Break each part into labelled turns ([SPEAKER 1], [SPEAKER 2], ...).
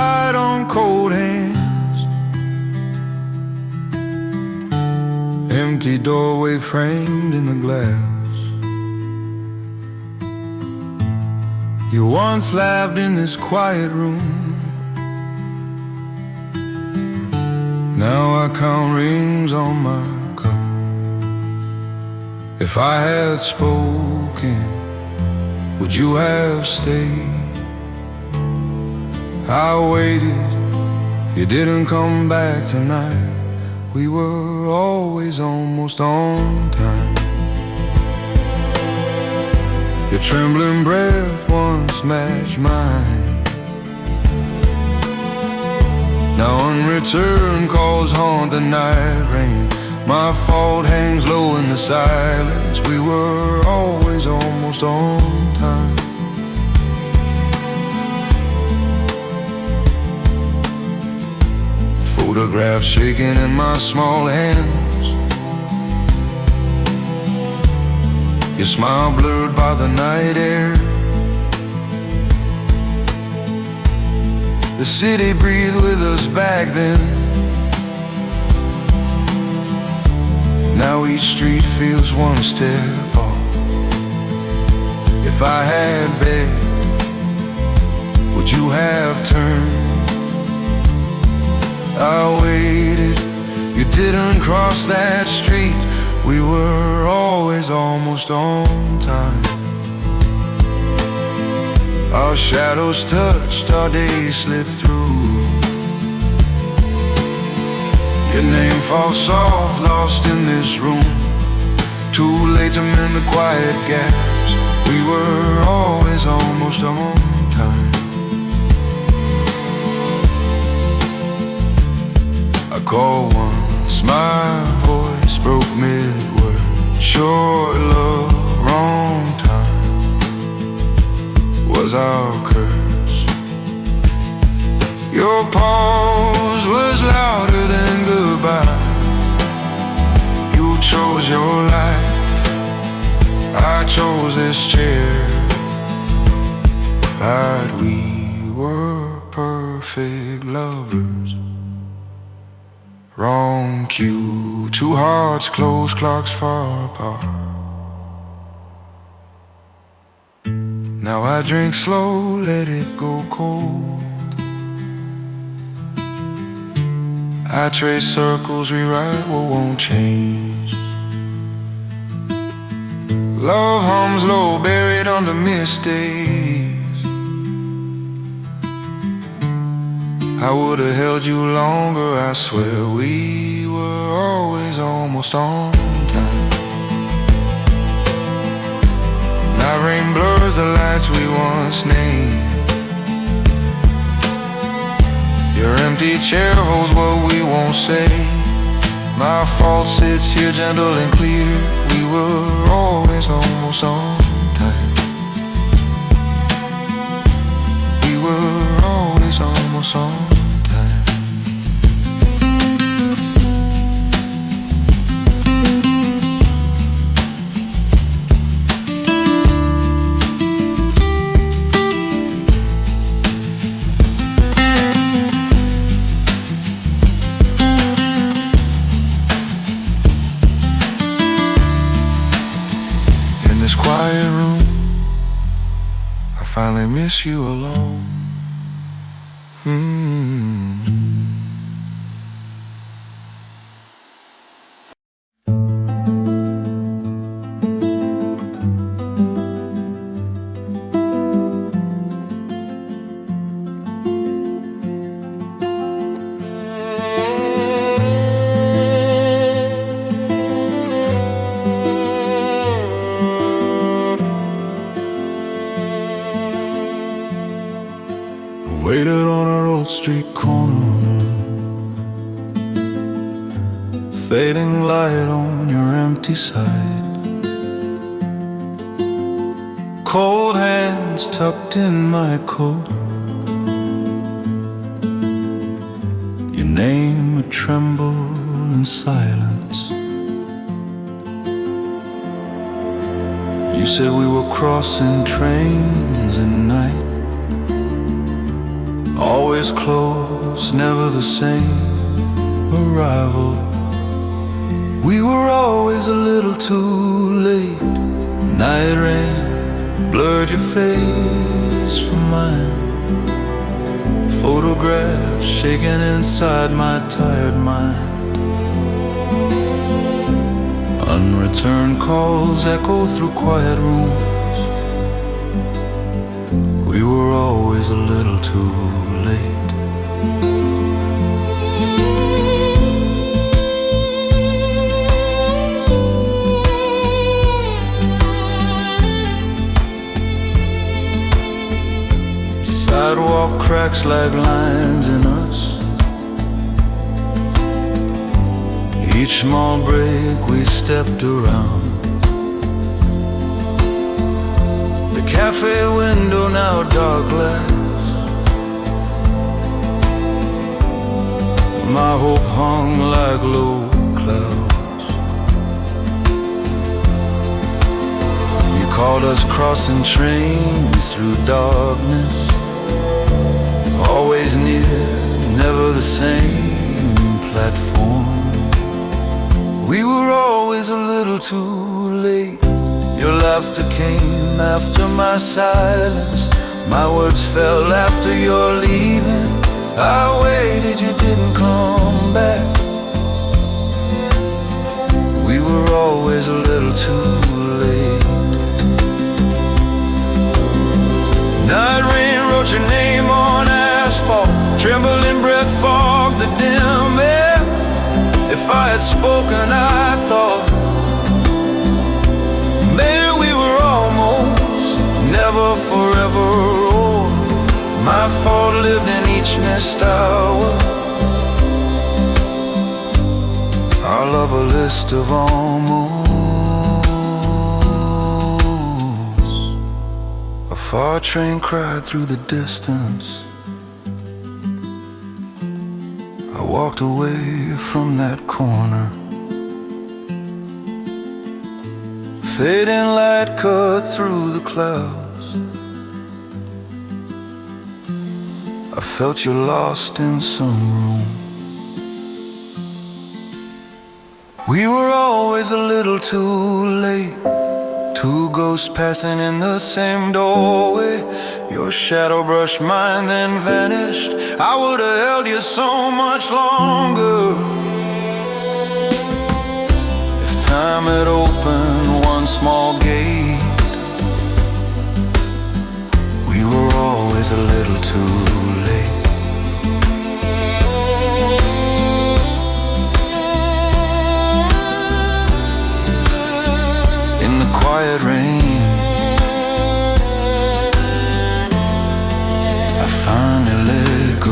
[SPEAKER 1] Streetlight on cold hands, empty doorway framed in the glass. You once laughed in this quiet room. Now I count rings on my cup. If I had spoken, would you have stayed? I waited, you didn't come back tonight. We were always almost on time. Your trembling breath once matched mine. Now unreturned calls haunt the night rain. My fault hangs low in the silence. We were always almost on time. Photographs shaking in my small hands. Your smile blurred by the night air. The city breathed with us back then. Now each street feels one step off. If I had begged, would you have turned? I waited, you didn't cross that street. We were always almost on time. Our shadows touched, our days slipped through. Your name falls soft, lost in this room. Too late to mend the quiet gaps. We were always almost on time. I called once, my voice broke mid-word. Short love, wrong time was our curse. Your pause was louder than goodbye. You chose your life, I chose this chair. But we were perfect lovers. Wrong cue, two hearts close, clocks far apart. Now I drink slow, let it go cold. I trace circles, rewrite what won't change. Love hums low, buried under mistakes. I would've held you longer, I swear. We were always almost on time. Night rain blurs the lights we once named. Your empty chair holds what we won't say. My fault sits here gentle and clear. We were always almost on time. We were always almost on time. Quiet room, I finally miss you alone. Waited on our old street corner, fading light on your empty side. Cold hands tucked in my coat, your name a tremble in silence. You said we were crossing trains at night. always close, never the same arrival. We were always a little too late. Night rain blurred your face from mine. Photographs shaking inside my tired mind. Unreturned calls echo through quiet rooms. We were always a little too late. Sidewalk cracks like lines in us. Each small break we stepped around. The cafe window now dark glass. My hope hung like low clouds. You called us crossing trains through darkness. Always near, never the same platform. We were always a little too late. Your laughter came after my silence. My words fell after your leaving. I waited, you didn't come back. We were always a little too late. Night rain wrote your name on asphalt. Trembling breath fogged the dim air. If I had spoken, I thought maybe we were almost never forever old. My fault lived in each missed hour. Our love a list of almost. A far train cried through the distance. I walked away from that corner. Fading light cut through the clouds. I felt you lost in some room. We were always a little too late. Two ghosts passing in the same doorway. Your shadow brushed mine then vanished. I would have held you so much longer if time had opened one small gate. We were always a little too late. In the quiet rain, I finally let go.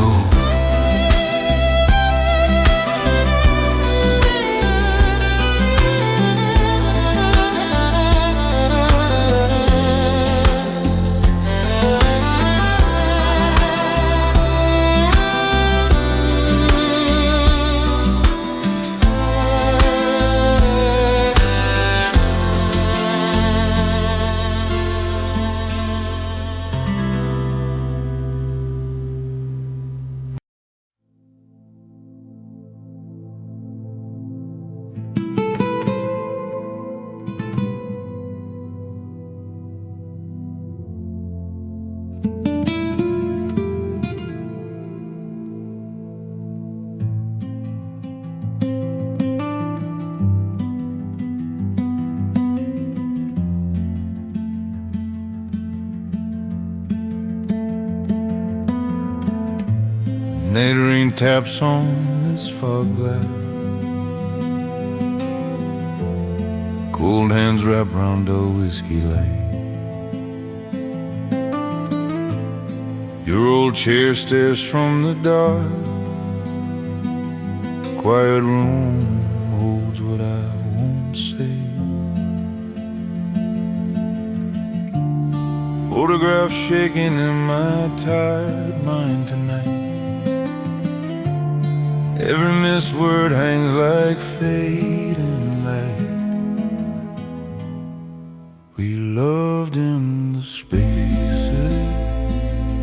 [SPEAKER 1] Night rain taps on this fog glass. Cold hands wrap round a whiskey light. Your old chair stares from the dark. Quiet room holds what I won't say. Photographs shaking in my tired mind tonight. Every missed word hangs like fading light. We loved in the spaces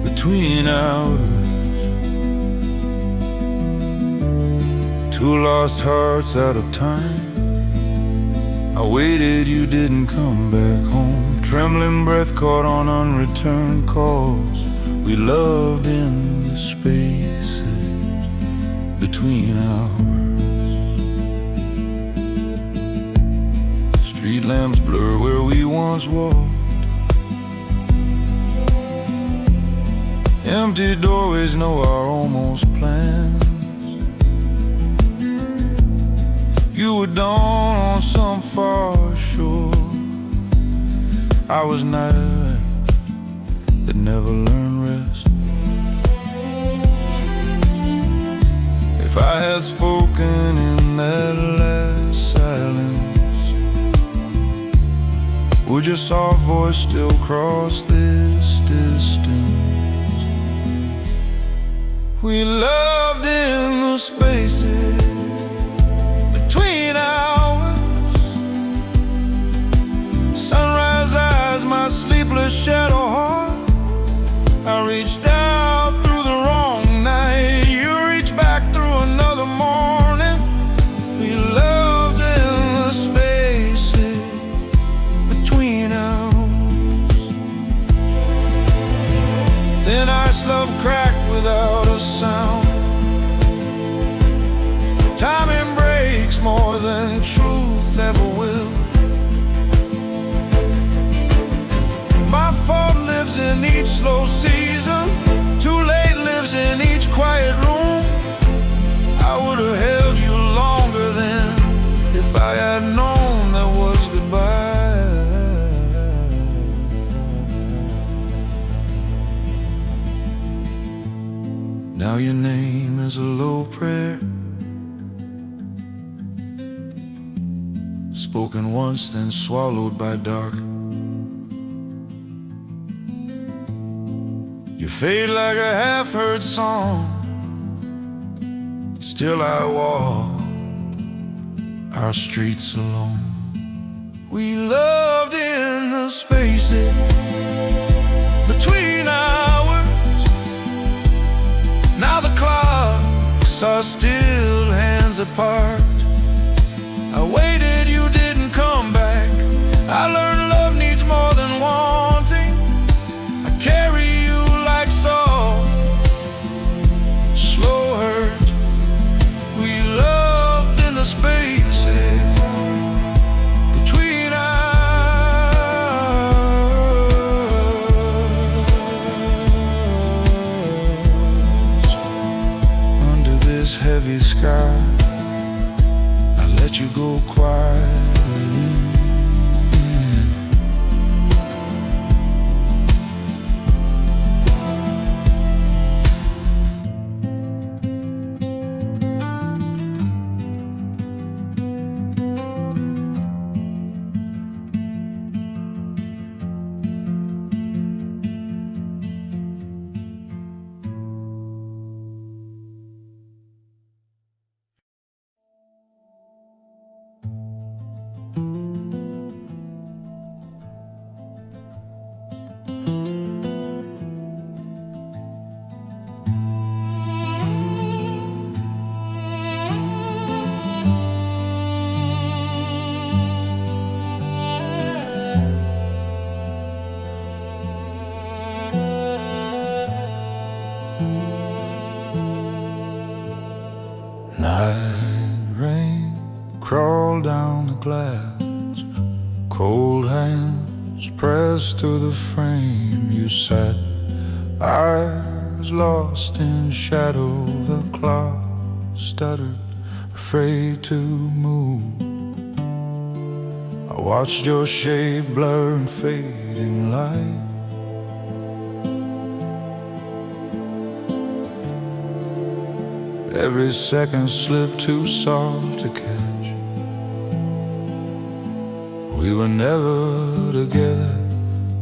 [SPEAKER 1] between hours. Two lost hearts out of time. I waited, you didn't come back home. Trembling breath caught on unreturned calls. We loved in the spaces between hours. Street lamps blur where we once walked. Empty doorways know our almost plans. You were dawn on some far shore. I was night that never learned rest. If I had spoken in that last silence, would your soft voice still cross this distance? We loved in the spaces between hours. Sunrise eyes, my sleepless shadow heart. I reached out through the wrong night. You reached back through another morning. We loved in the spaces between hours. Thin ice love cracked without a sound. Timing breaks more than truth ever will. My fault lives in each slow season. Too late lives in each quiet room. I would have held you longer then if I had known there was goodbye. Now your name is a low prayer, spoken once then swallowed by dark. You fade like a half-heard song. Still I walk our streets alone. We loved in the spaces between hours. Now the clocks are still hands apart. I waited, you didn't come back. I learned love needs more than wanting. I carry you like salt, slow hurt. We loved in the spaces between hours. Under this heavy sky, let you go quietly. Night rain crawl down the glass, cold hands pressed to the frame. You sat, eyes lost in shadow. The clock stuttered, afraid to move. I watched your shape blur and fade in light. Every second slipped too soft to catch. We were never together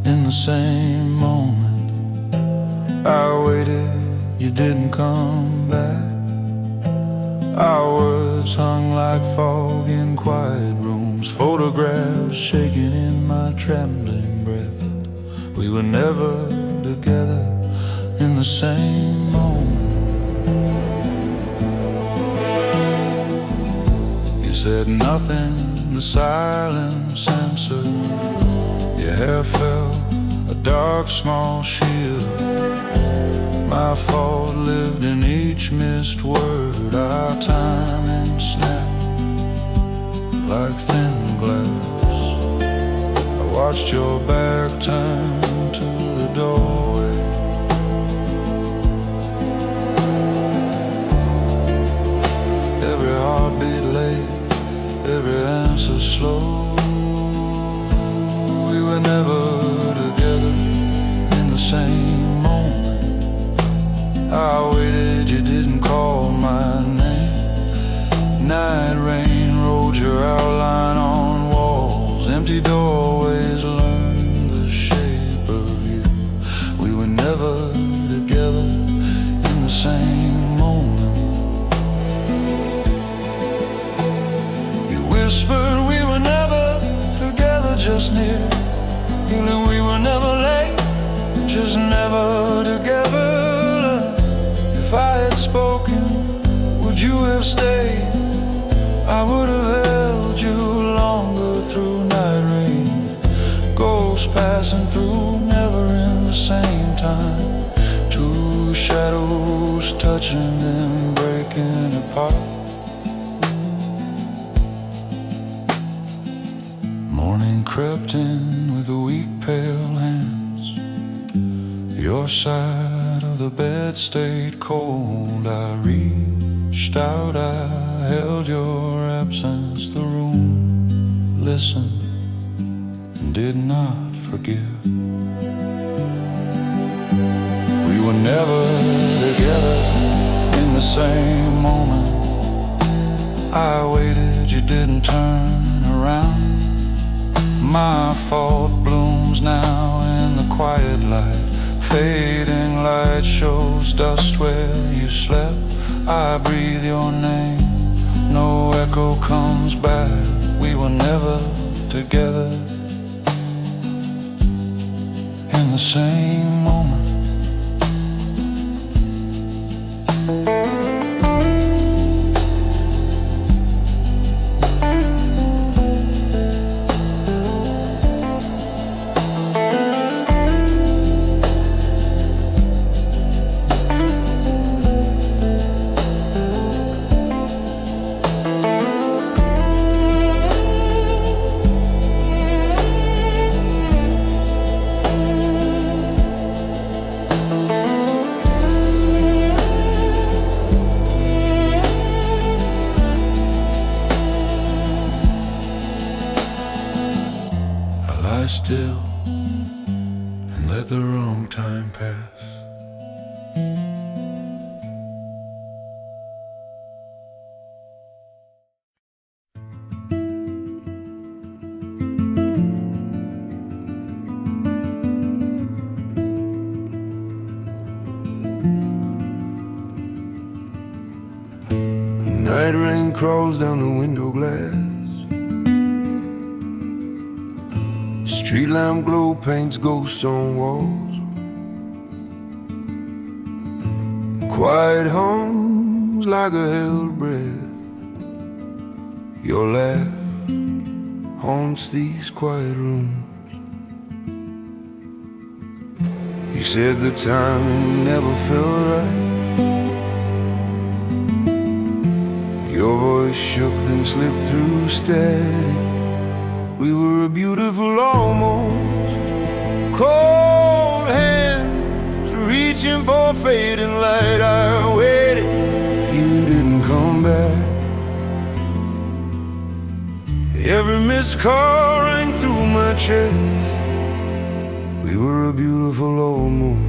[SPEAKER 1] in the same moment. I waited, you didn't come back. Our words hung like fog in quiet rooms, photographs shaking in my trembling breath. We were never together in the same moment. said nothing, the silence answered. Your hair fell, a dark small shield. My fault lived in each missed word. Our timing snapped like thin glass. I watched your back turn to the doorway. Every heartbeat late, every answer slow. We were never together in the same moment. I waited, you didn't call my name. Night rain wrote your outline on walls. Empty doorways learned the shape of you. We were never together in the same moment. You whispered we were never together, just near. Feeling we were never late, just never together. If I had spoken, would you have stayed? I would have held you longer through night rain. Ghosts passing through, never in the same time. Two shadows touching, then breaking apart. Morning crept in with weak pale hands. Your side of the bed stayed cold. I reached out, I held your absence. The room listened and did not forgive. We were never together in the same moment. I waited, you didn't turn around. My fault blooms now in the quiet light. Fading light shows dust where you slept. I breathe your name, no echo comes back. We were never together in the same moment. Still and let the wrong time pass. Night rain crawls down the window glass. Street lamp glow paints ghosts on walls. Quiet hums like a held breath. Your laugh haunts these quiet rooms. You said the timing never felt right. Your voice shook then slipped through static. We were a beautiful almost. Cold hands reaching for fading light. I waited, you didn't come back. Every missed call rang through my chest. We were a beautiful almost.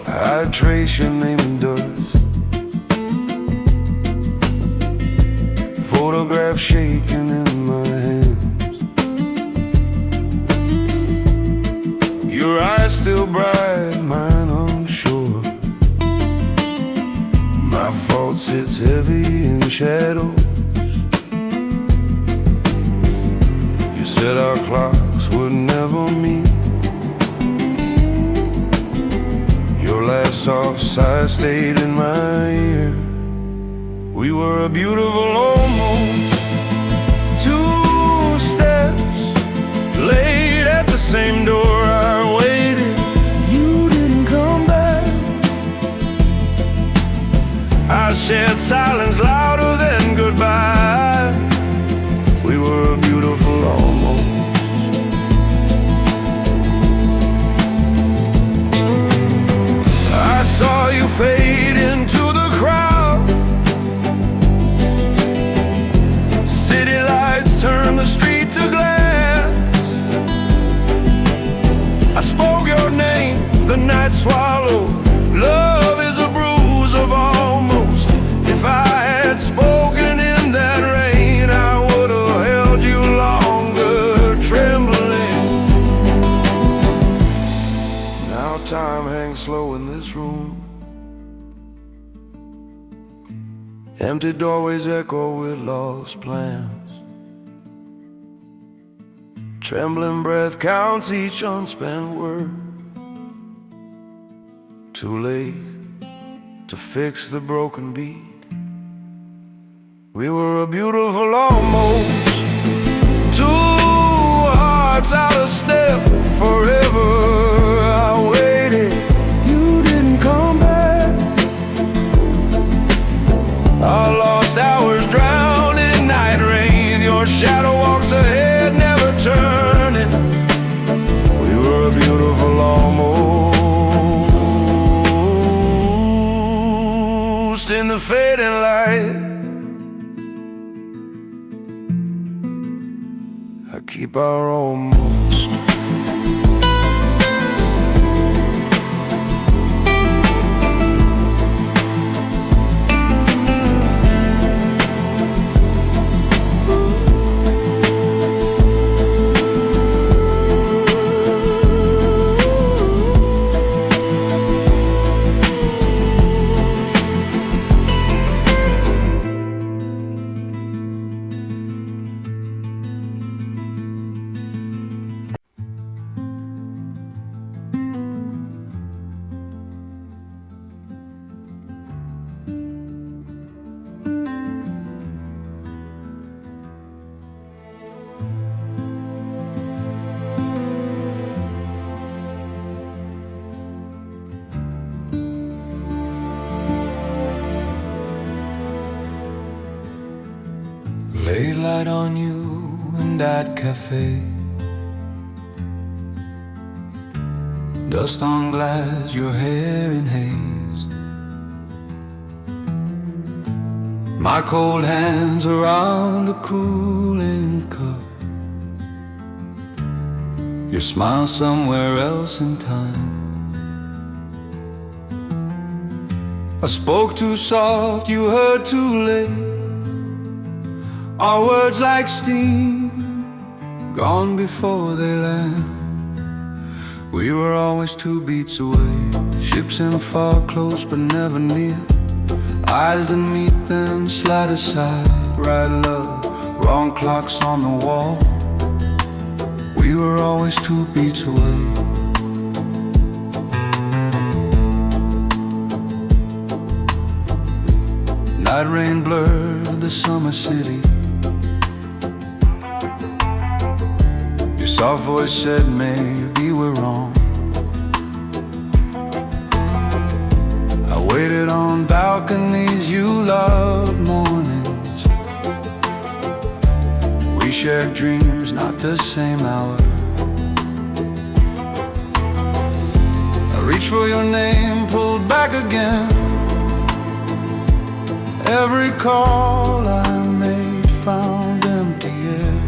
[SPEAKER 1] I trace your name in dust. Photograph shaking in my hands. Your eyes still bright, mine unsure. My fault sits heavy in shadows. You said our clocks would never meet. Your last soft sigh stayed in my ear. We were a beautiful almost. 2 steps laid at the same door. I waited, you didn't come back. I shared silence louder than goodbye. We were a beautiful almost. I saw you fade into the crowd. City lights turned the street to glass. I spoke your name, the night swallowed. Love is a bruise of almost. If I had spoken in that rain, I would have held you longer, trembling. Now time hangs slow in this room. Empty doorways echo with lost plans. Trembling breath counts each unspent word. Too late to fix the broken beat. We were a beautiful almost. 2 hearts out of step forever. I waited, you didn't come back. Our lost hours drown in night rain. Your shadow walks ahead, never turning. We were a beautiful almost. In the fading light, I keep our almost. Lay light on you in that cafe. Dust on glass, your hair in haze. My cold hands around a cooling cup. Your smile somewhere else in time. I spoke too soft, you heard too late. Our words like steam, gone before they land. We were always 2 beats away. Ships in far close but never near. Eyes that meet them slide aside. Right love, wrong clocks on the wall. We were always 2 beats away. Night rain blurred the summer city. Your soft voice said maybe we're wrong. I waited on balconies, you loved mornings. We shared dreams, not the same hour. I reached for your name, pulled back again. Every call I made found empty air.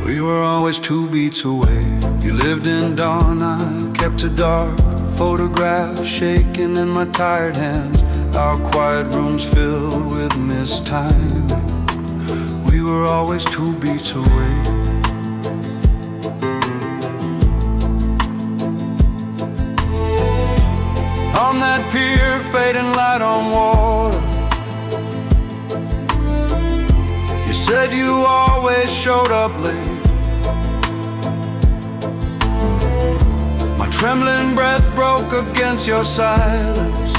[SPEAKER 1] We were always 2 beats away. You lived in dawn, I kept it dark. Photographs shaking in my tired hands. Our quiet rooms filled with missed time. We were always 2 beats away. On that pier, fading light on water. You said you always showed up late. My trembling breath broke against your silence.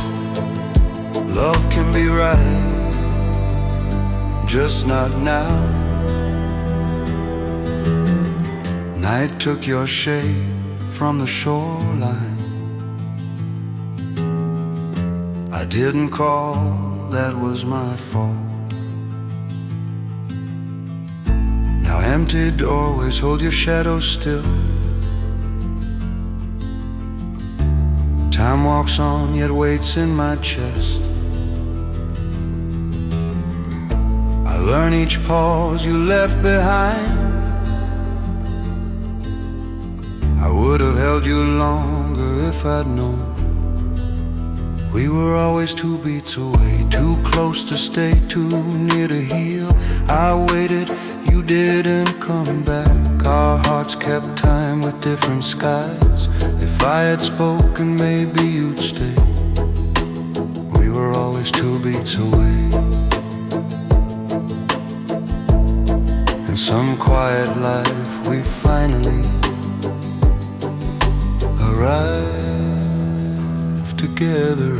[SPEAKER 1] Love can be right, just not now. Night took your shape from the shoreline. I didn't call, that was my fault. Now empty doorways hold your shadow still. Time walks on, yet waits in my chest. I learn each pause you left behind. I would have held you longer if I'd known. We were always 2 beats away, too close to stay, too near to heal. I waited, you didn't come back. Our hearts kept time with different skies. If I had spoken, maybe you'd stay. We were always 2 beats away. In some quiet life we finally arrived together.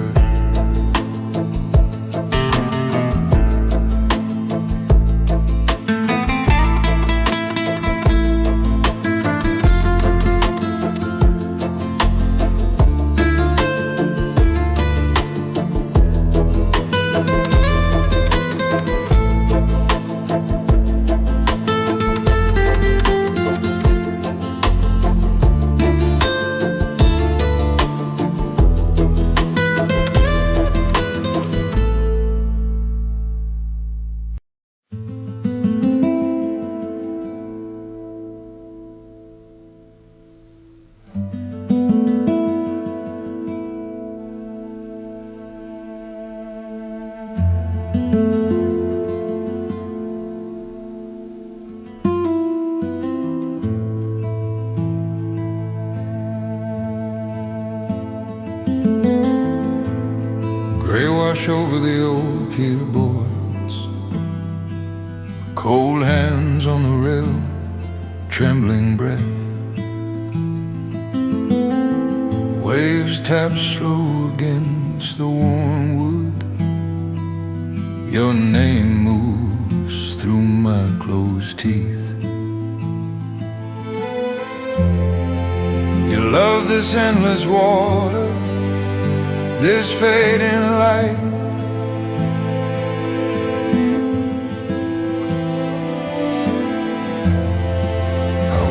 [SPEAKER 1] Over the old pier boards, cold hands on the rail, trembling breath. Waves tap slow against the warm wood. Your name moves through my closed teeth. You love this endless water, this fading light.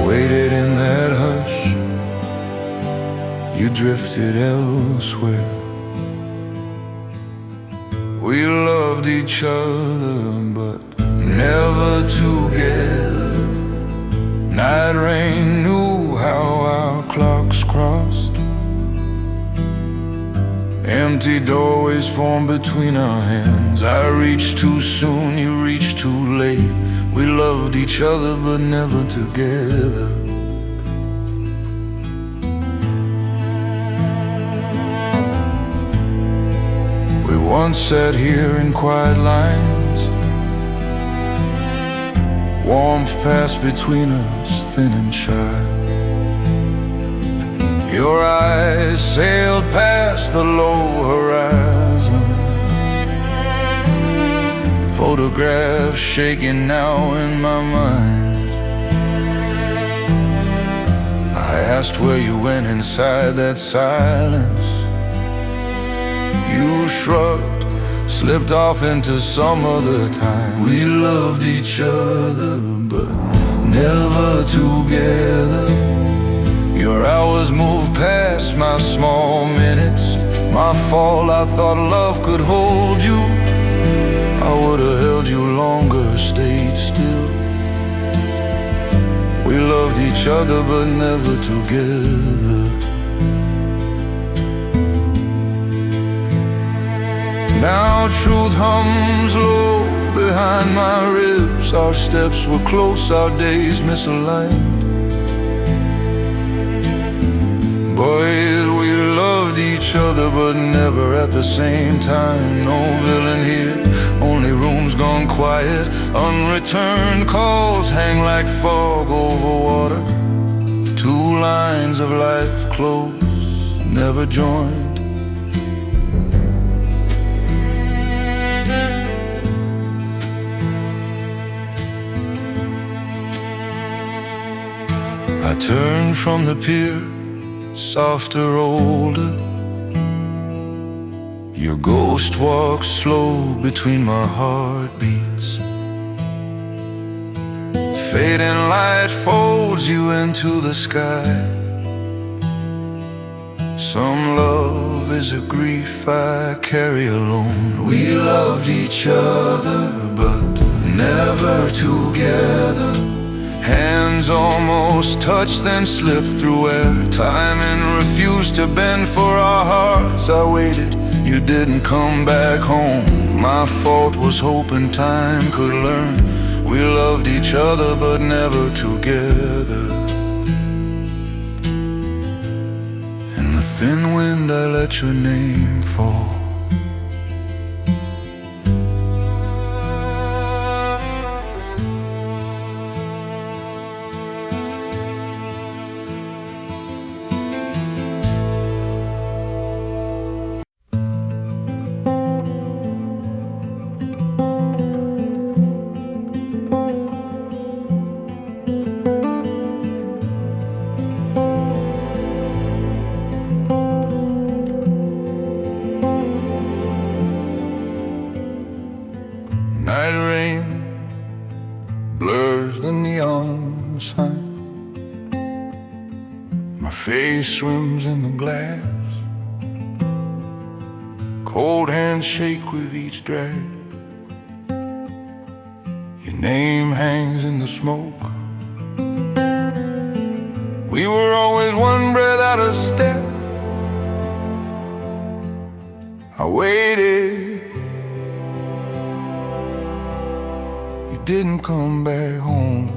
[SPEAKER 1] Waited in that hush, you drifted elsewhere. We loved each other, but never together. Night rain knew how our clocks crossed. Empty doorways formed between our hands. I reached too soon, you reached too late. We loved each other but never together. We once sat here in quiet lines. Warmth passed between us, thin and shy. Your eyes sailed past the low horizon. Photographs shaking now in my mind. I asked where you went inside that silence. You shrugged, slipped off into some other time. We loved each other, but never together. Your hours moved past my small minutes. My fault, I thought love could hold you. I would've held you longer, stayed still. We loved each other but never together. Now truth hums low behind my ribs. Our steps were close, our days misaligned. Boy, we loved each other but never at the same time. No villain here, only rooms gone quiet. Unreturned calls hang like fog over water. Two lines of life close, never joined. I turned from the pier, softer, older. Your ghost walks slow between my heartbeats. Fading light folds you into the sky. Some love is a grief I carry alone. We loved each other, but never together. Hands almost touched, then slipped through air. Time and refused to bend for our hearts. I waited, you didn't come back home. My fault was hoping time could learn. We loved each other, but never together. In the thin wind I let your name fall. Night rain blurs the neon sign. My face swims in the glass. Cold hands shake with each drag. Your name hangs in the smoke. We were always one breath out of step. I waited, didn't come back home.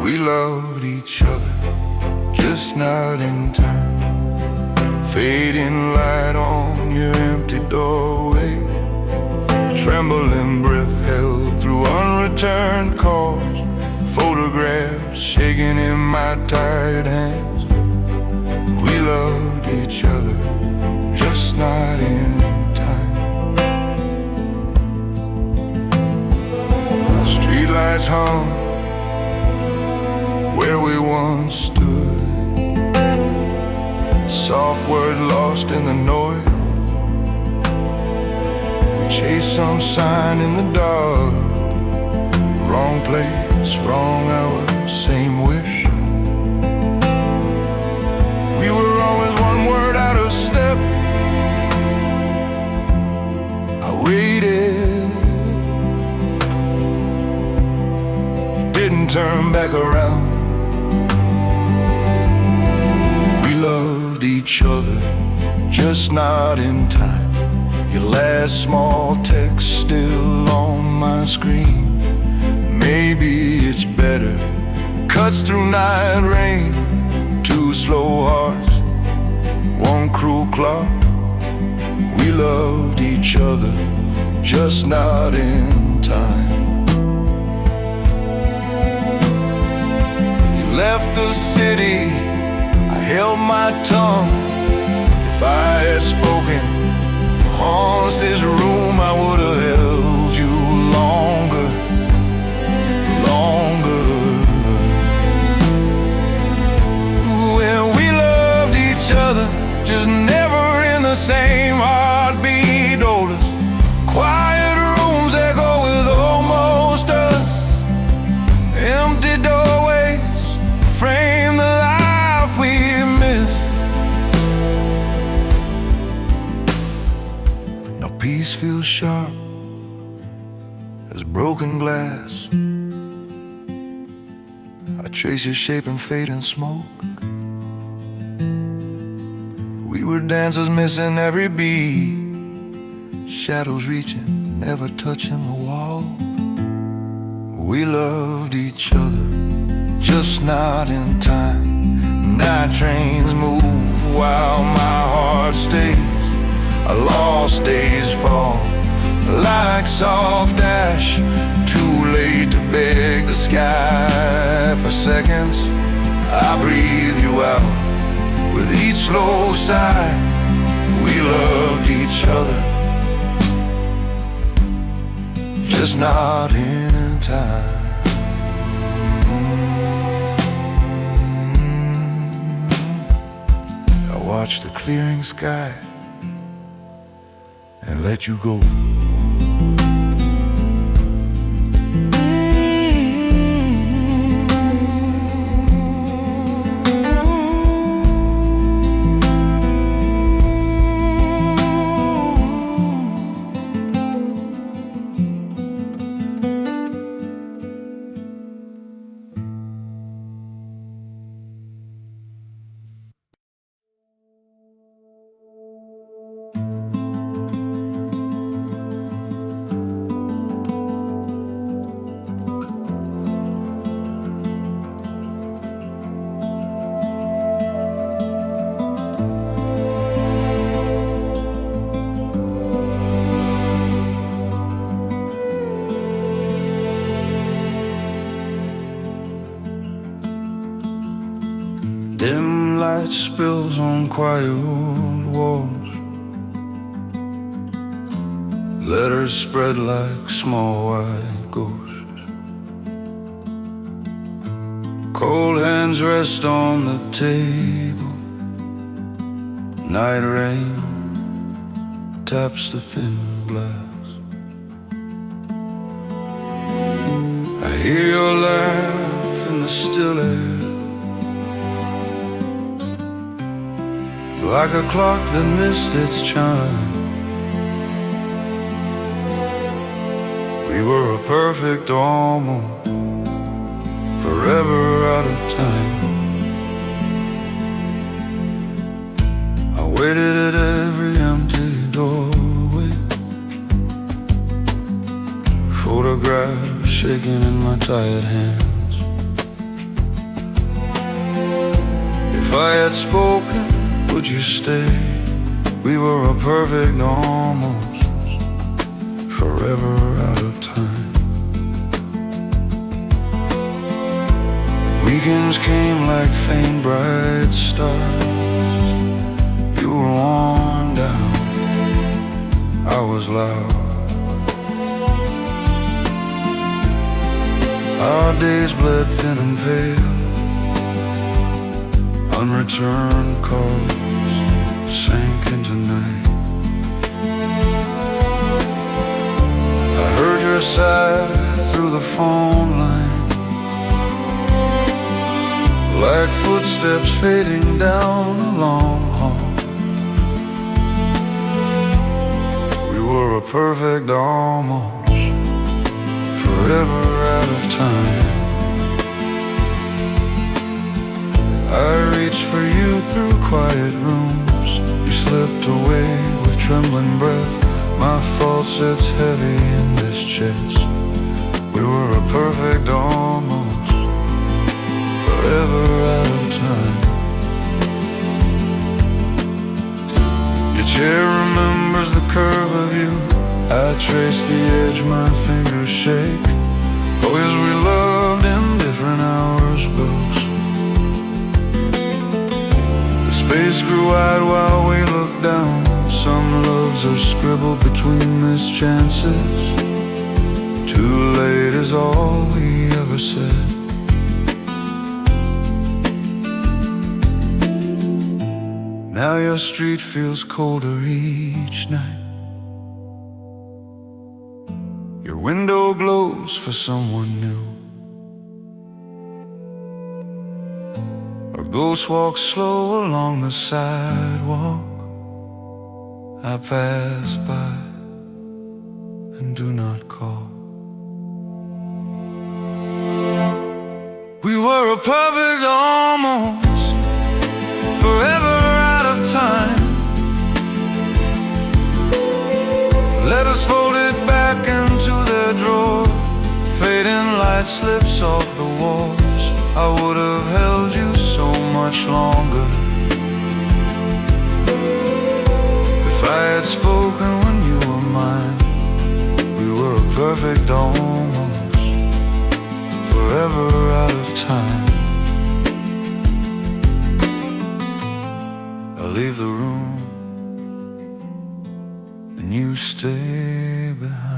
[SPEAKER 1] We loved each other, just not in time. Fading light on your empty doorway. Trembling breath held through unreturned calls. Photographs shaking in my tired hands. We loved each other, just not in Streetlights hung where we once stood. Soft words lost in the noise. We chased some sign in the dark. Wrong place, wrong hour, same wish. We were always one word out of step. I waited, didn't turn back around. We loved each other, just not in time. Your last small text still on my screen. Maybe it's better, cuts through night rain. Two slow hearts, one cruel clock. We loved each other, just not in time. Left the city, I held my tongue. If I had spoken, haunts this room, I would have held you longer, longer. When we loved each other, just never in the same heartbeat. Odors, quiet rooms echo with almost us. Empty doorways frame the life we miss. No peace feels sharp as broken glass. I trace your shape in fade and smoke. We were dancers missing every beat. Shadows reaching, never touching the wall. We loved each other, just not in time. Night trains move while my heart stays. A lost days fall like soft ash. Too late to beg the sky for seconds. I breathe you out each slow sigh, we loved each other, just not in time. I watched the clearing sky and let you go.
[SPEAKER 2] Dim light spills on quiet old walls. Letters spread like small white ghosts. Cold hands rest on the table. Night rain taps the thin glass. I hear your laugh in the still air, like a clock that missed its chime. We were a perfect almost, forever out of time. I waited at every empty doorway, photographs shaking in my tired hands. If I had spoken, would you stay? We were a perfect almost, forever out of time. Weekends came like faint bright stars. You were worn down, I was loud. Our days bled thin and pale. Unreturned calls sank into night. I heard your sigh through the phone line, like footsteps fading down the long hall. We were a perfect almost, forever out of time. I reached for you through quiet rooms. You slipped away with trembling breath. My fault sits heavy in this chest. We were a perfect almost, forever out of time. Your chair remembers the curve of you. I trace the edge, my fingers shake. Oh yes, we loved in different hours, both. Space grew wide while we looked down. Some loves are scribbled between mischances. Too late is all we ever said. Now your street feels colder each night. Your window glows for someone new. Ghosts walk slow along the sidewalk. I pass by and do not call. We were a perfect almost, forever out of time. Letters folded back into their drawer. Fading light slips off the walls. I would have held you so much longer if I had spoken when you were mine. We were a perfect almost, forever out of time. leave the room and you stay behind.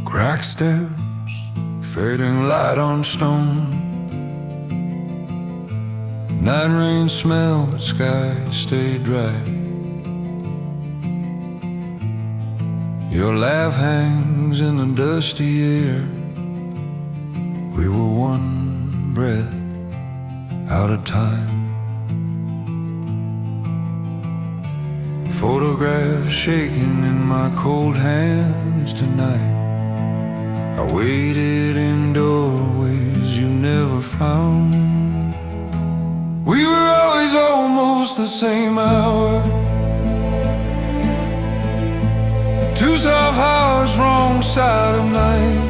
[SPEAKER 2] Cracked steps, fading light on stone. Night rain smell, but skies stay dry. Your laugh hangs in the dusty air. We were one breath out of time. Photographs shaking in my cold hands tonight. I waited in doorways you never found. We were always almost the same hour. Two soft hearts, wrong side of night.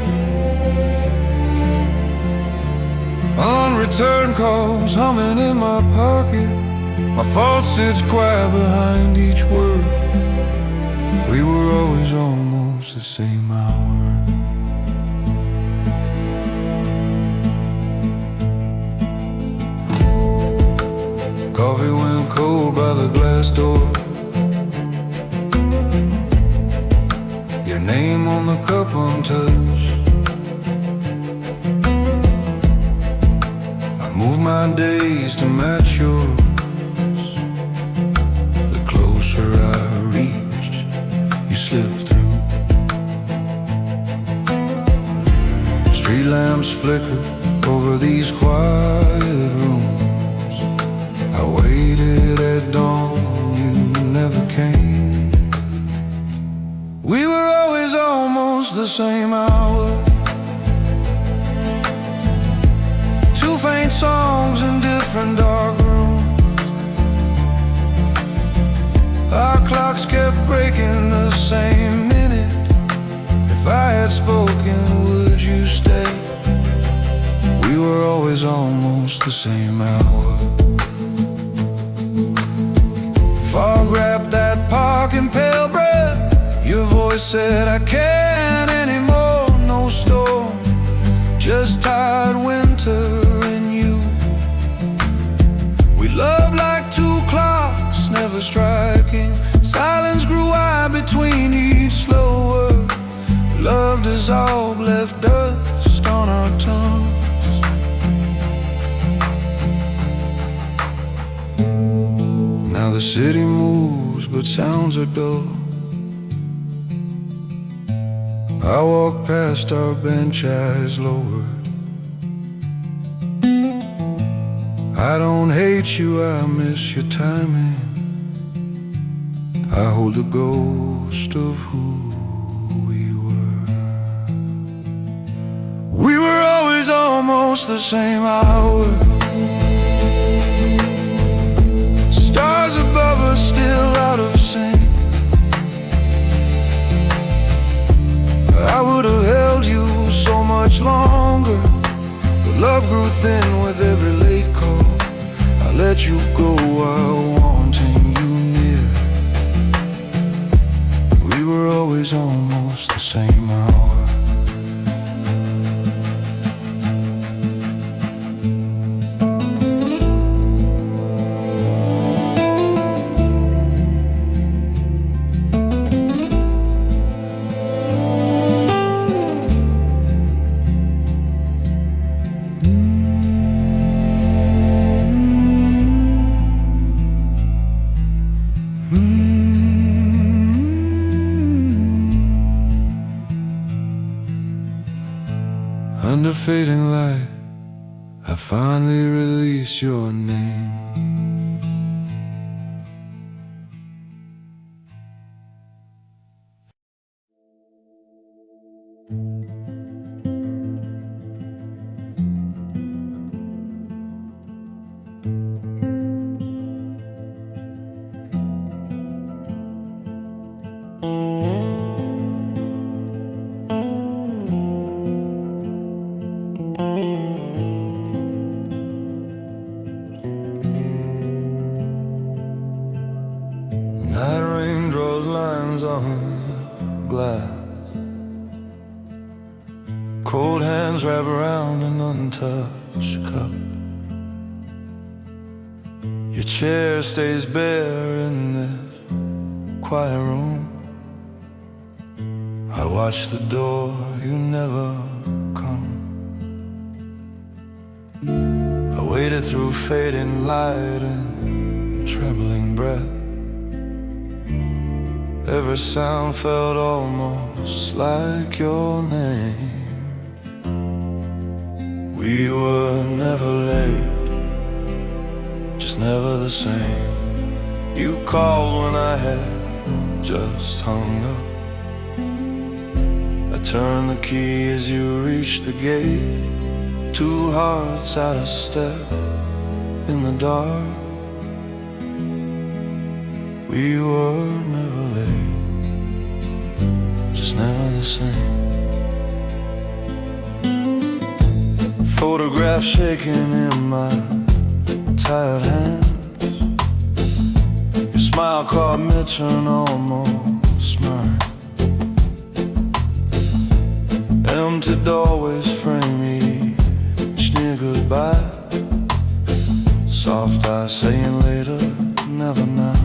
[SPEAKER 2] Unreturned calls humming in my pocket. My fault sits quiet behind each word. We were always almost the same hour. Coffee went cold by the glass door. Your name on the cup untouched. I move my days to match yours. The closer I reached, you slipped through. Street lamps flicker over these quiet rooms. I waited at dawn, you never came. We were always almost the same hour. Two faint songs in different dark rooms. Our clocks kept breaking the same minute. If I had spoken, would you stay? We were always almost the same hour. Fog wrapped that parking pale breath. Your voice said I can't anymore. No storm, just tired winter and you. We loved like two clocks, never striking. Silence grew wide between each slow word. Love dissolved, left dust on our tongues. Now the city moves, but sounds are dull. I walk past our bench, eyes lowered. I don't hate you, I miss your timing. I hold the ghost of who we were. We were always almost the same hour. Stars above us still out of sync. I would have held you so much longer, but love grew thin with every late call. I let you go while wanting you near. We were always almost the same hour. Under fading light, I finally release your name. Night rain draws lines on glass. Cold hands wrap around an untouched cup. Your chair stays bare in this quiet room. I watch the door, you never come. I waited through fading light and trembling breath. Every sound felt almost like your name. We were never late, just never the same. You called when I had just hung up. I turned the key as you reached the gate. Two hearts out of step in the dark. We were never late, just never the same. Photograph shaking in my tired hands. Your smile caught me turn almost mine. Empty doorways frame each near goodbye. Soft eyes saying later, never now.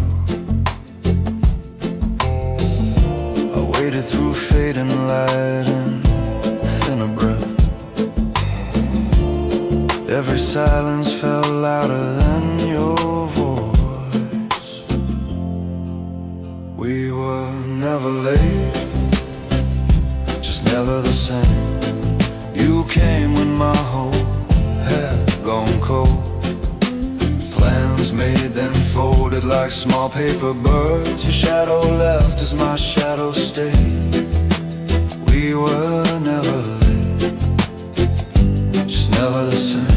[SPEAKER 2] I waited through fading light and thinner breath. Every silence felt louder than your voice. We were never late, just never the same. You came when my hope had gone cold. Plans made then folded like small paper birds. Your shadow left as my shadow stayed. We were never late, just never the same.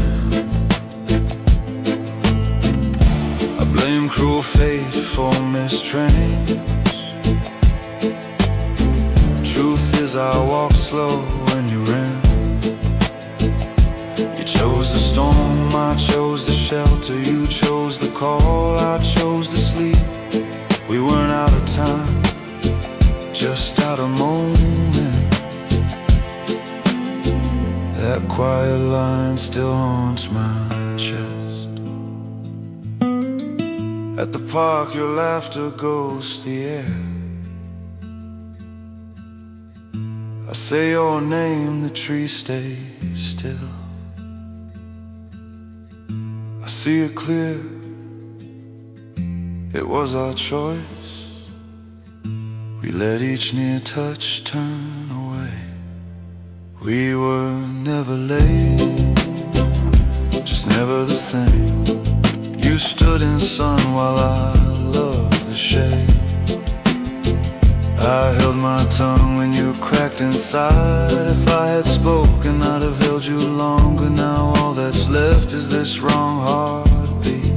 [SPEAKER 2] I blame cruel fate for missed trains. Truth is I walked slow when you ran. You chose the storm, I chose the shelter. You chose the call, I chose the sleep. We weren't out of time, just out of moment. That quiet line still haunts my chest. At the park your laughter ghosts the air. I say your name, the tree stays still. I see it clear, it was our choice. We let each near touch turn away. We were never late, just never the same. You stood in sun while I loved the shade. I held my tongue when you cracked inside. If I had spoken, I'd have held you longer. Now all that's left is this wrong heartbeat.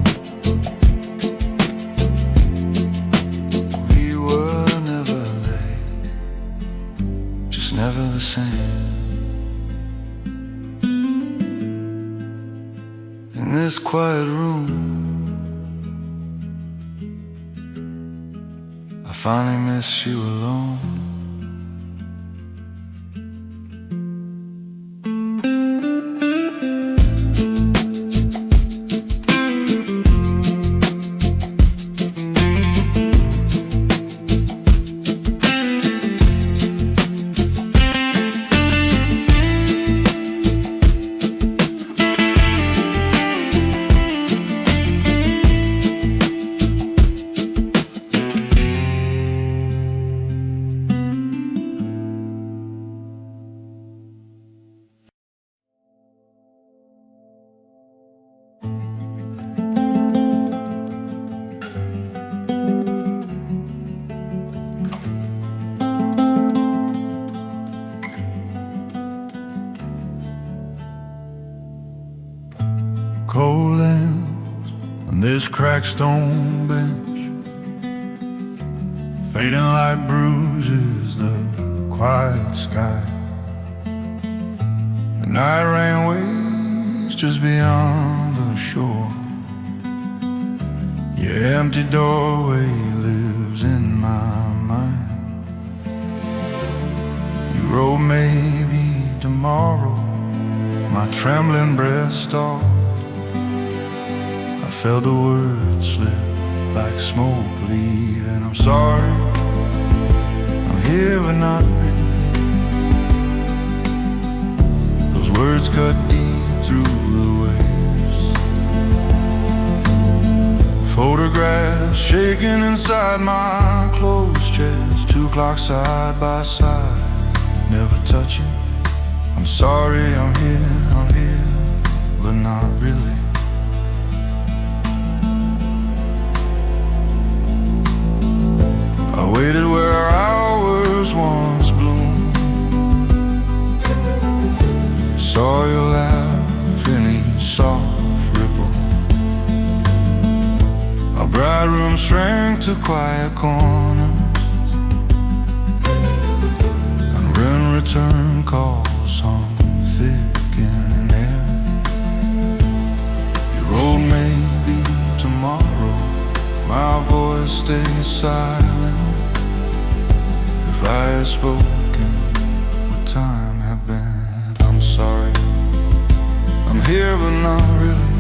[SPEAKER 2] We were never late, just never the same. In this quiet room, I finally miss you alone. Cold lamps on this cracked stone bench, fading light bruises the quiet sky. night rain waves just beyond the shore. Your empty doorway lives in my mind. You wrote maybe tomorrow. My trembling breath stalled. I felt the words slip like smoke leaving. I'm sorry, I'm here but not really. Those words cut deep through the waves. Photographs shaking inside my closed chest. 2 clocks side by side, never touching. I'm sorry, I'm here, but not really. I waited where hours once bloomed. Saw you laugh in each soft ripple. A bright room shrank to quiet corners, and when return calls hung thick in air. You wrote maybe tomorrow. My voice stays silent. If I had spoken, would time have been? I'm sorry, I'm here but not really.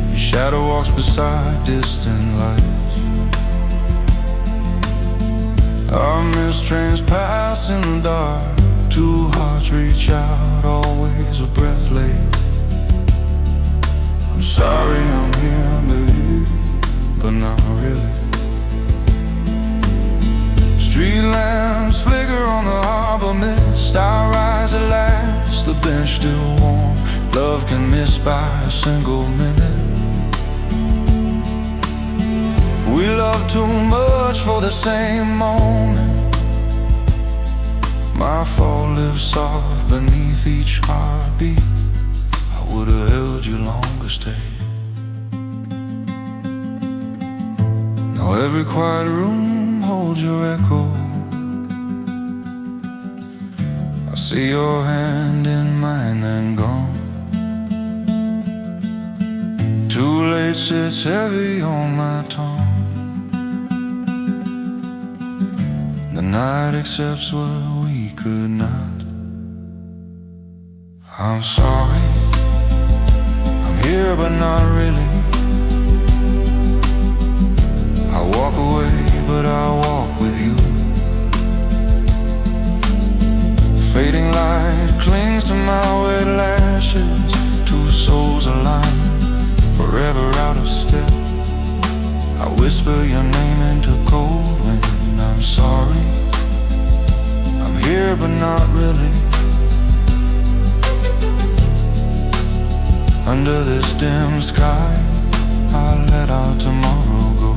[SPEAKER 2] Your shadow walks beside distant lights. Our missed trains pass in the dark. 2 hearts reach out, always a breath late. I'm sorry, I'm here, baby, but not really. Street lamps flicker on the harbor mist. I rise at last, the bench still warm. Love can miss by a single minute. We love too much for the same moment. My fault lives soft beneath each heartbeat. I would've held you longer, stay. Now every quiet room holds your echo. I see your hand in mine, then gone. Too late sits heavy on my tongue. The night accepts what we could not. I'm sorry, I'm here but not really. I walk away but I walk with you. Fading light clings to my wet lashes. 2 souls aligned, forever out of step. I whisper your name into cold wind. I'm sorry, I'm here but not really. Under this dim sky, I'll let our tomorrow go.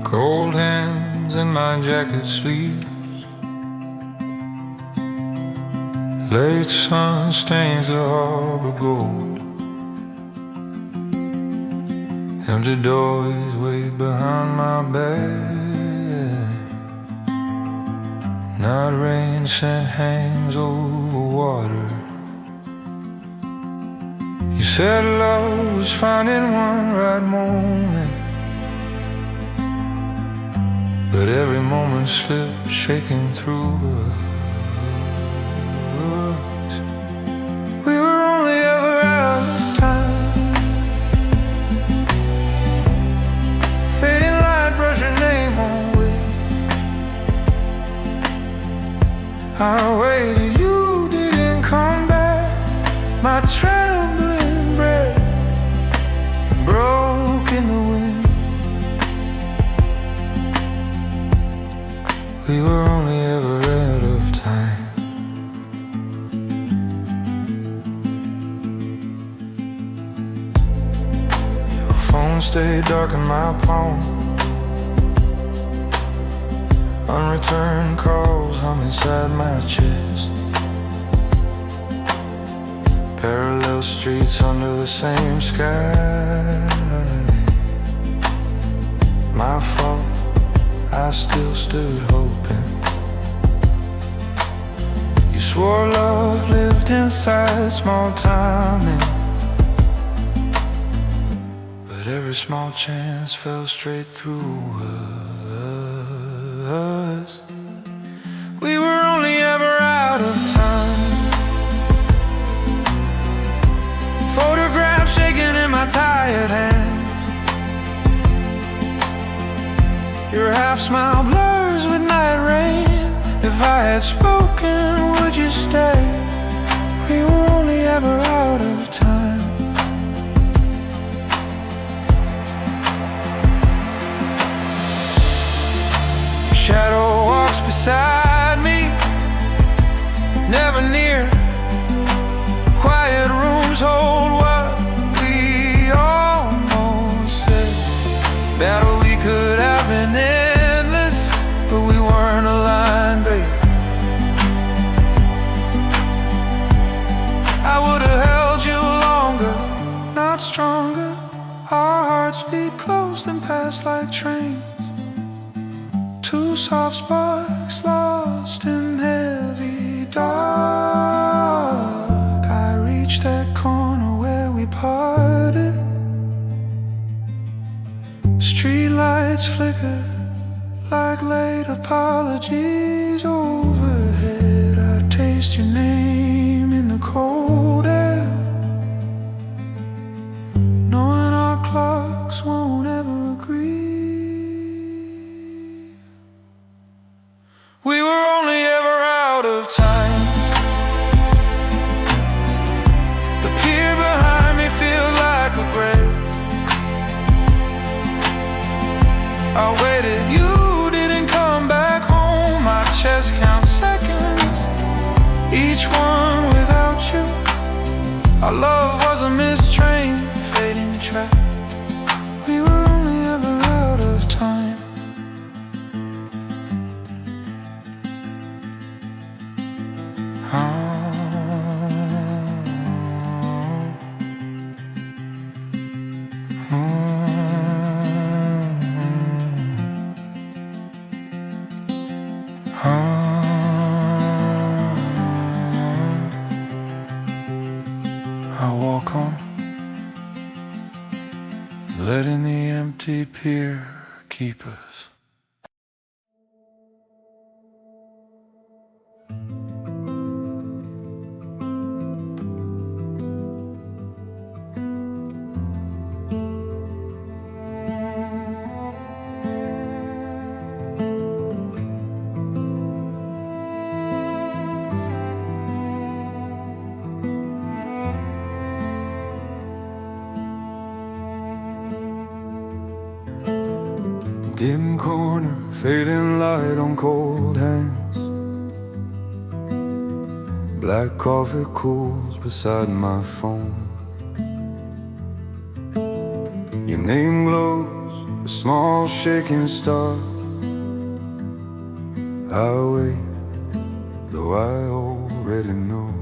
[SPEAKER 3] Cold hands in my jacket sleeves. Late sun stains the harbor gold. Empty doors wait behind my bed. Night rain scent hangs over water. You said love was finding one right moment. but every moment slipped, shaking through us. We were only ever out of time. Fading light, brush your name on way. I waited, you didn't come back. My trembling breath broke in the wind. We were only ever out of time. Your phone stayed dark in my palm. Unreturned calls hum inside my chest. Parallel streets under the same sky. My fault, I still stood hoping. You swore love lived inside small timing, but every small chance fell straight through us. We were only ever out of time. Photographs shaking in my tired hands. Your half smile blurs with night rain. If I had spoken, would you stay? We were only ever out of time. Your shadow walks beside me, never near. Quiet rooms hold what we almost said. Battle we could have been endless, but we weren't aligned, babe. I would have held you longer, not stronger. Our hearts beat close and pass like trains. Two soft sparks lost in heavy dark. I reached that corner where we parted. Streetlights flicker like late apologies overhead. I taste your name in the cold air, knowing our clocks won't ever agree. We were only ever out of time. The pier behind me feels like a grave. I waited, you didn't come back home. My chest counts seconds, each one without you. Our love was a missed train, fading track. We were only ever out of time. I walk on, letting the empty pier keep us.
[SPEAKER 2] Dim corner, fading light on cold hands. Black coffee cools beside my phone. Your name glows, a small shaking star. I wait, though I already know.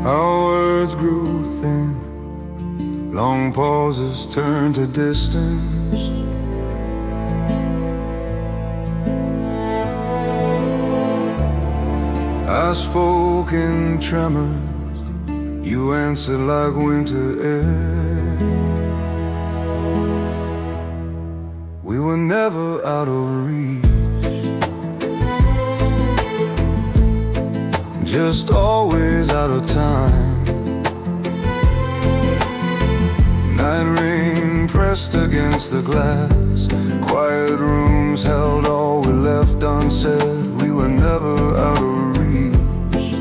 [SPEAKER 2] Our words grew thin, long pauses turn to distance. I spoke in tremors, you answered like winter air. were never out of reach, just always out of time. Night rain pressed against the glass, quiet rooms held all we left unsaid. We were never out of reach.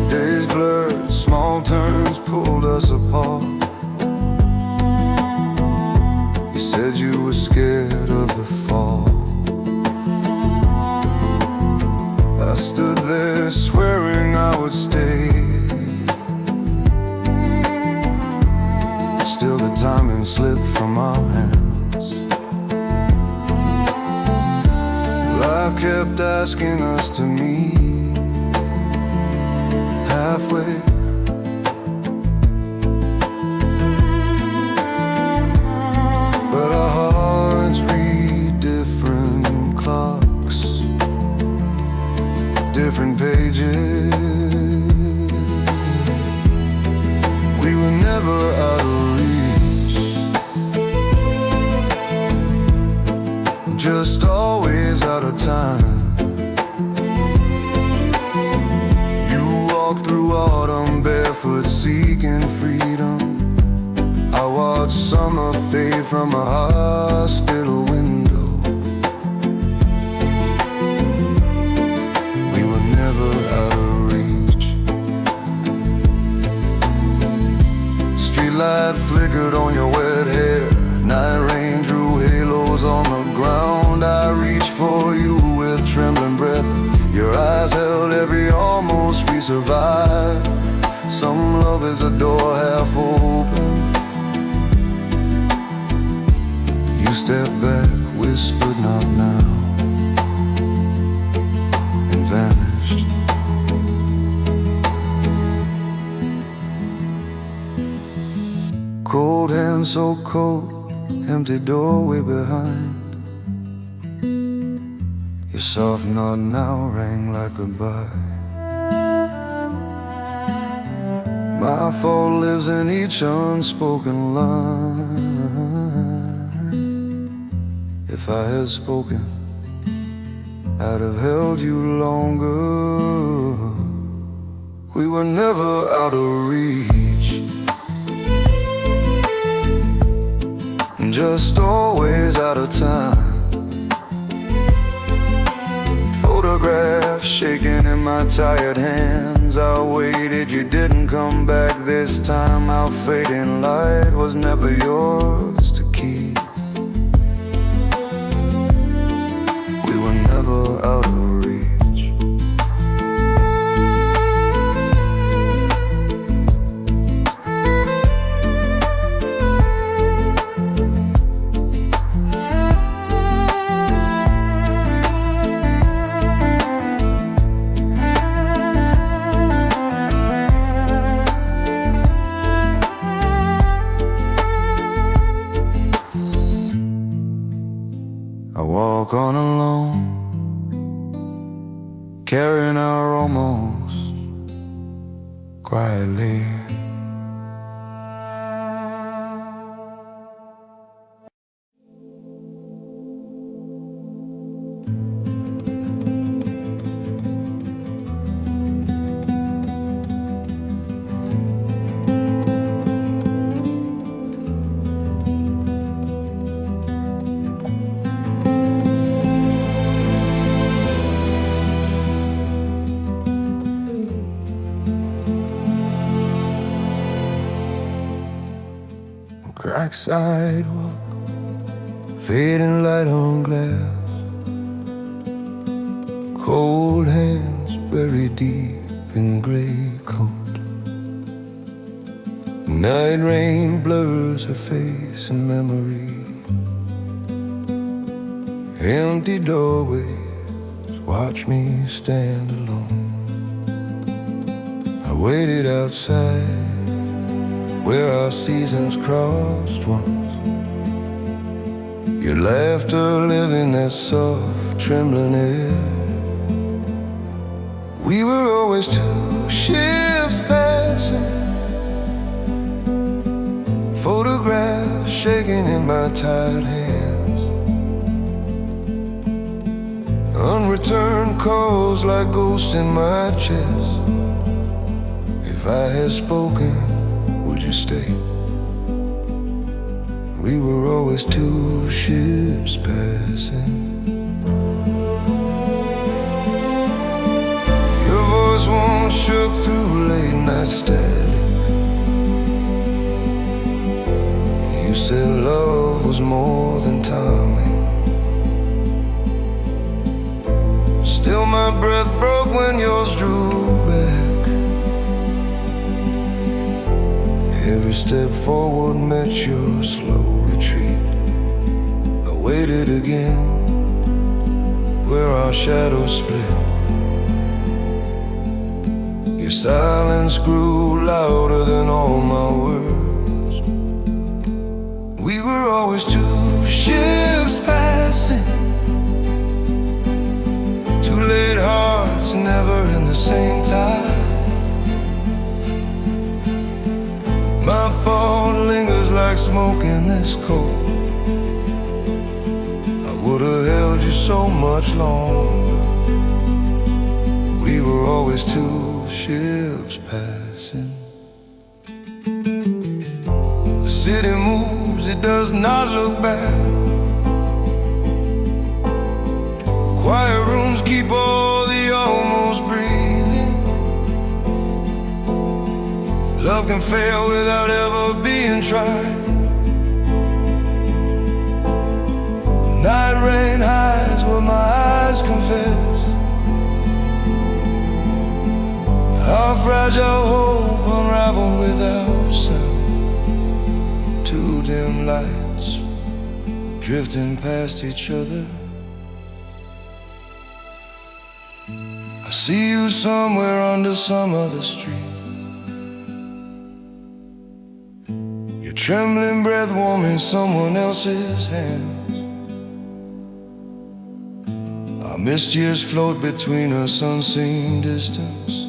[SPEAKER 2] Days blurred, small turns pulled us apart. You said you were scared of the fall. I stood there swearing I would stay. Still the timing slipped from our hands. Life kept asking us to meet halfway. But our hearts read different clocks, different pages. We were never out of reach, just always out of time. You walked through autumn barefoot seeking freedom. I watched summer fade from a hospital window. We were never out of reach. Streetlight flickered on your wet hair. Night rain drew halos on the ground. I reached for you with trembling breath. Your eyes held every almost we survived. Some love is a door half open. You stepped back, whispered not now, and vanished. Cold hands so cold, empty doorway behind. Your soft nod now rang like goodbye. My fault lives in each unspoken line. If I had spoken, I'd have held you longer. We were never out of reach, just always out of time. Photographs shaking in my tired hands. I waited, you didn't come back this time. Our fading light was never yours to keep. We were never out of reach. I walk on alone, carrying our almost quietly. Cracked sidewalk, fading light on glass, cold hands buried deep in gray coat. Night rain blurs her face in memory. Empty doorways watch me stand alone. I waited outside where our seasons crossed once. Your laughter living that soft, trembling air. We were always two ships passing, photograph shaking in my tired hands. Unreturned calls like ghosts in my chest. If I had spoken, would you stay? We were always two ships passing. Your voice once shook through late night static. You said love was more than timing. Still my breath broke when yours drew back. Every step forward met your slow retreat. I waited again where our shadows split. Your silence grew louder than all my words. We were always two ships passing, two late hearts never in the same tide. My fault lingers like smoke in this cold. I would've held you so much longer. We were always two ships passing. The city moves, it does not look back. Quiet rooms keep all the almost breathing. Love can fail without ever being tried. Night rain hides what my eyes confess. Our fragile hope unraveled without sound. Two dim lights drifting past each other. I see you somewhere under some other street. Your trembling breath warming someone else's hands. Our missed years float between us unseen distance.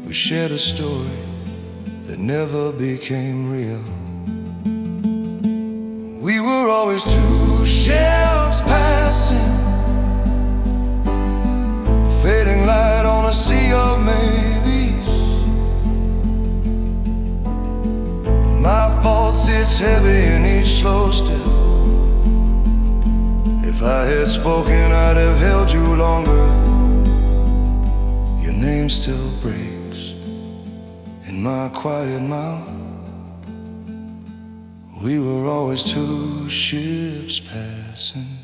[SPEAKER 2] We shared a story that never became real. We were always two ships passing, fading light on a sea of maybes. My fault sits heavy in each slow step. If I had spoken, I'd have held you longer. Your name still breaks in my quiet mouth. We were always two ships passing.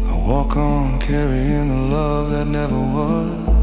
[SPEAKER 2] I walk on carrying the love that never was.